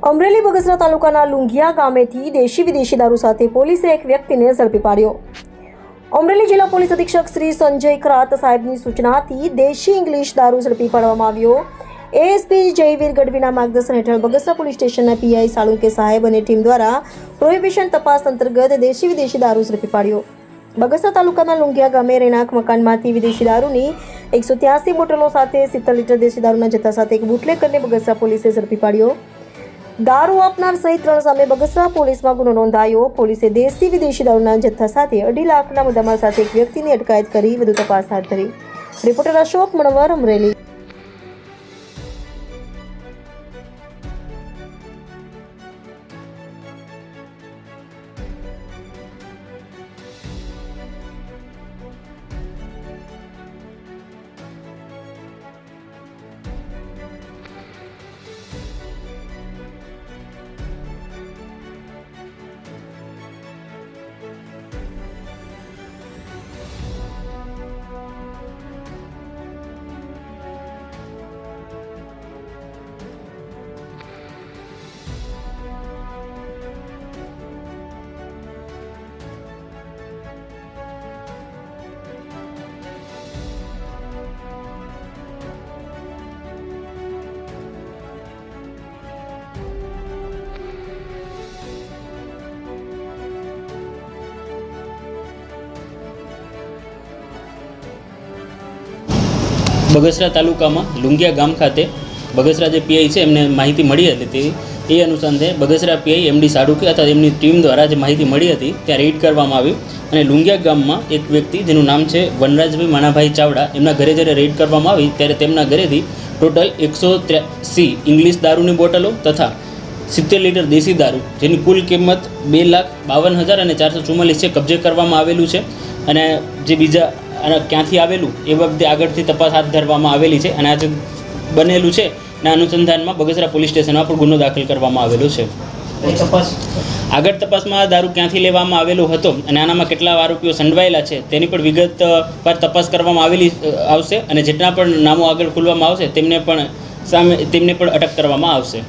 અમરેલી બગસરા તાલુકાના લુંઘિયા ગામેથી દેશી વિદેશી દારૂ સાથે પોલીસે એક વ્યક્તિને ઝડપી પાડ્યો। અમરેલી જિલ્લા પોલીસ અધિક્ષક શ્રી સંજય ખરાત સાહેબની સૂચનાથી દેશી ઇંગ્લિશ દારૂ ઝડપી પાડવામાં આવ્યો। એએસપી જયવીર ગઢવીના માર્ગદર્શન હેઠળ બગસરા પોલીસ સ્ટેશનના પીઆઈ સાળુંકે સાહેબ અને ટીમ દ્વારા પ્રોહિબિશન તપાસ અંતર્ગત દેશી વિદેશી દારૂ ઝડપી પાડ્યો। બગસરા તાલુકાના લુંઘિયા ગામે રહેણાંક મકાનમાંથી વિદેશી દારૂની 183 બોટલો સાથે 70 લીટર દેશી દારૂના જથ્થા સાથે એક બુટલેગરને બગસરા પોલીસે ઝડપી પાડ્યો। દારૂ આપનાર સહિત 3 સામે બગસરા પોલીસમાં ગુનો નોંધાયો। પોલીસે દેશી વિદેશી દારૂના જથ્થા સાથે 2.5 લાખના મુદ્દામાલ સાથે એક વ્યક્તિની અટકાયત કરી વધુ તપાસ હાથ ધરી। રિપોર્ટર અશોક મણવર, અમરેલી। બગસરા તાલુકામાં લુંઘિયા ગામ ખાતે બગસરા જે પીઆઈ છે એમને માહિતી મળી હતી એ અનુસંધાને બગસરા પીઆઈ એમડી સાળુકે અથવા એમની ટીમ દ્વારા જે માહિતી મળી હતી ત્યાં રેડ કરવામાં આવ્યું અને લુંઘિયા ગામમાં એક વ્યક્તિ જેનું નામ છે વનરાજભાઈ માણાભાઈ ચાવડા એમના ઘરે જ્યારે રેડ કરવામાં આવી ત્યારે તેમના ઘરેથી ટોટલ 183 ઇંગ્લિશ દારૂની બોટલો તથા 70 લીટર દેશી દારૂ જેની કુલ કિંમત 2,52,444 છે કબજે કરવામાં આવેલું છે અને જે બીજા અને ક્યાંથી આવેલું એ વખતે આગળથી તપાસ હાથ ધરવામાં આવેલી છે અને આજે બનેલું છે એના અનુસંધાનમાં બગસરા પોલીસ સ્ટેશનમાં પણ ગુનો દાખલ કરવામાં આવેલો છે। આગળ તપાસમાં દારૂ ક્યાંથી લેવામાં આવેલો હતો અને આનામાં કેટલા આરોપીઓ સંડવાયેલા છે તેની પણ વિગત પર તપાસ કરવામાં આવશે અને જેટલા પણ નામો આગળ ખોલવામાં આવશે તેમને પણ અટક કરવામાં આવશે।